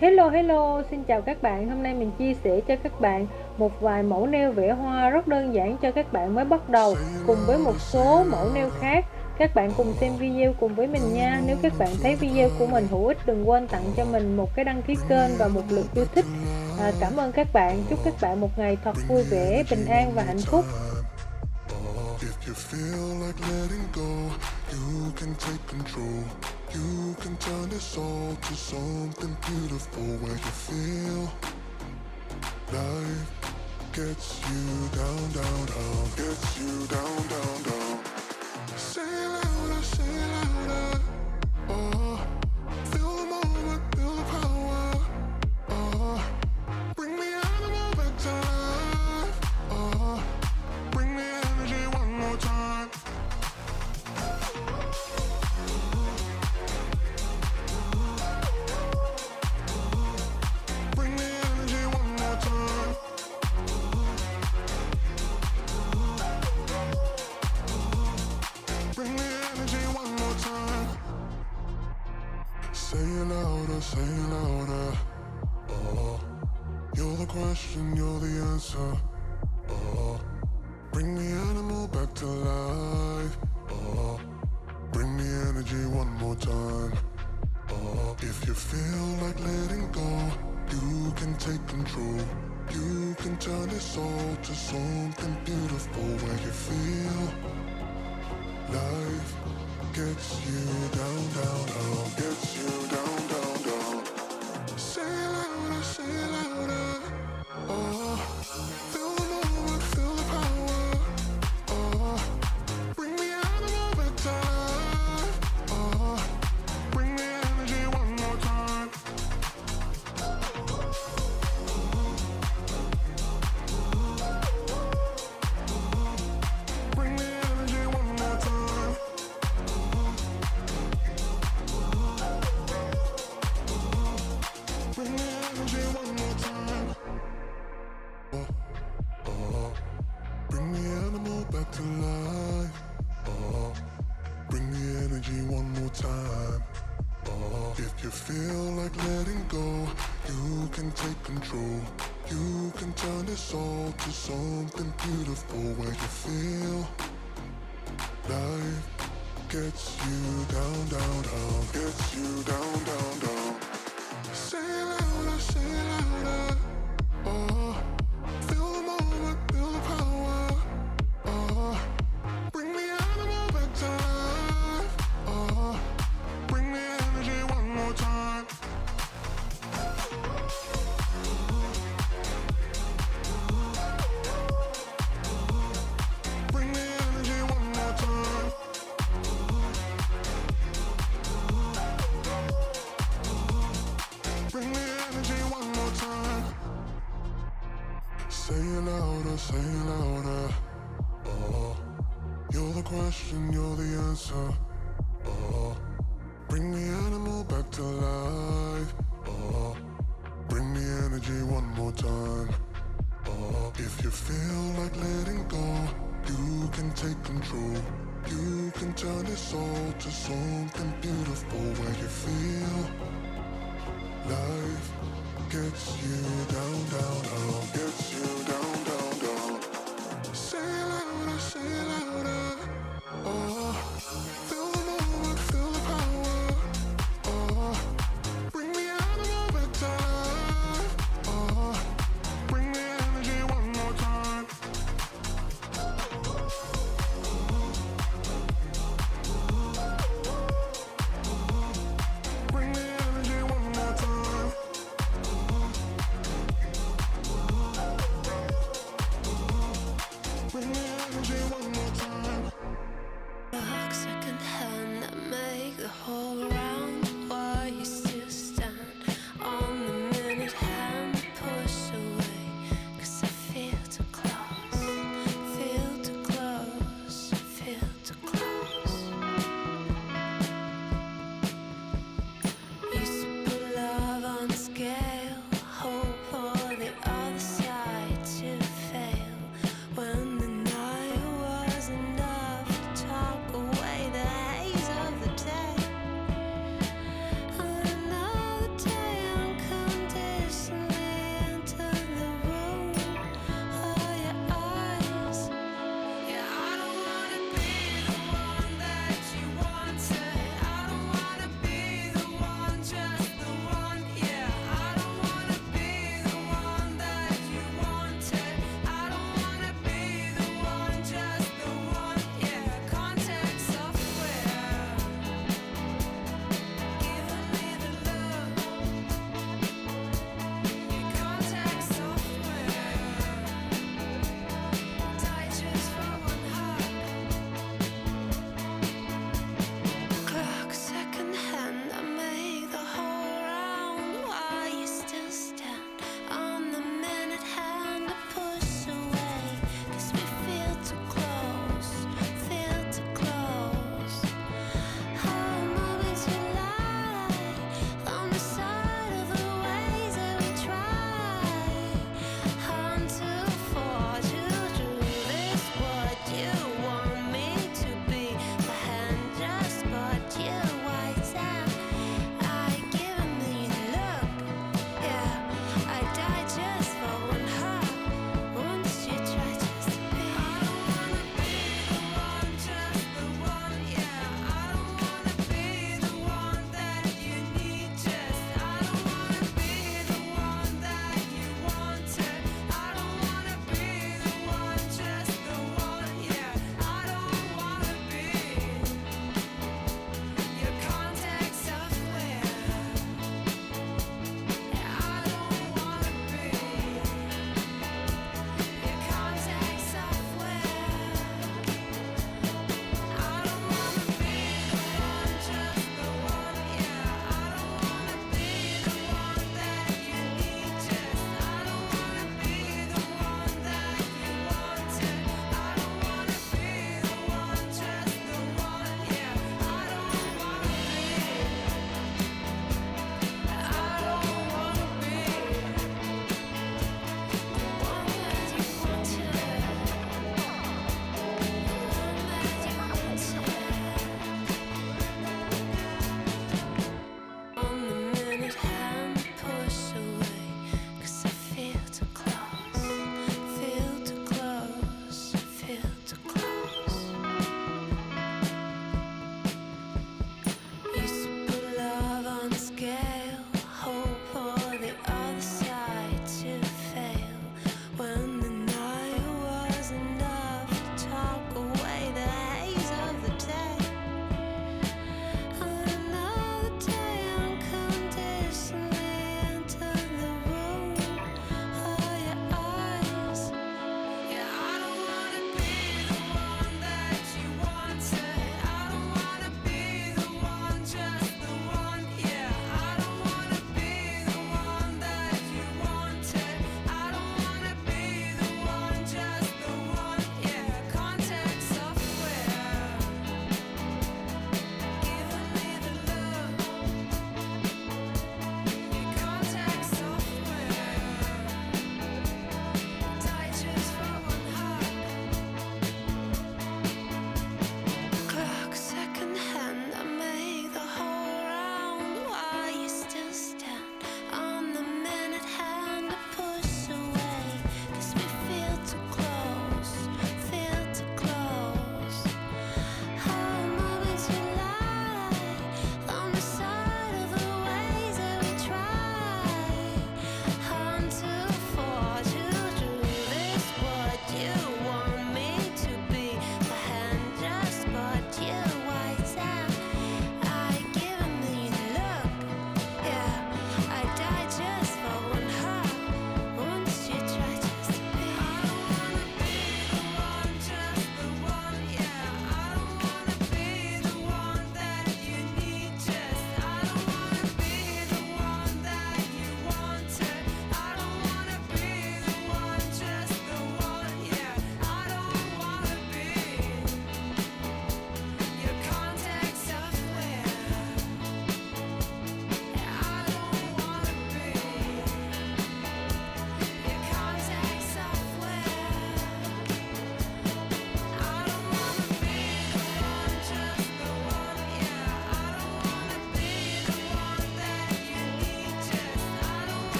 Hello, xin chào các bạn. Hôm nay mình chia sẻ cho các bạn một vài mẫu nail vẽ hoa rất đơn giản cho các bạn mới bắt đầu, cùng với một số mẫu nail khác. Các bạn cùng xem video cùng với mình nha. Nếu các bạn thấy video của mình hữu ích, đừng quên tặng cho mình một cái đăng ký kênh và một lượt yêu thích. Cảm ơn các bạn. Chúc các bạn một ngày thật vui vẻ, bình an và hạnh phúc. If you feel like letting go, you can take control. You can turn this all to something beautiful where you feel life gets you down, down, down, gets you down, down, down. Say it louder, say it louder. Oh, feel the moment, feel the power. Oh, bring the animal back to life. Oh, bring the energy one more time. Bring the energy one more time. Bring the energy one more time. Say it louder, say it louder. Oh, you're the question, you're the answer. Oh, bring the animal back to life. Oh, bring the energy one more time. Oh, if you feel like letting go, you can take control. You can turn this all to something beautiful where you feel life gets you down, down, down, gets you down, down, down. Say it louder, say it louder. Oh, feel the moment, feel the power. Oh, bring the animal back to life. Oh, bring the energy one more time. Bring the energy one more time. Bring the energy one more time. Oh, bring the animal back to life. Oh, bring the energy one more time. Oh, if you feel like letting go, you can take control. You can turn this all to something beautiful where you feel life gets you down, down, down, gets you down, down, down. Say it louder, say it louder. Oh, feel the moment, feel the power. Oh, bring the animal back to life. Oh, bring the energy one more time. Bring the energy one more time. Bring the energy one more time. Say it louder, say it louder. Oh, you're the question, you're the answer. Oh, bring the animal back to life. Oh, bring the energy one more time. Oh, if you feel like letting go, you can take control. You can turn this all to something beautiful where you feel life gets you down, down, down, gets you down.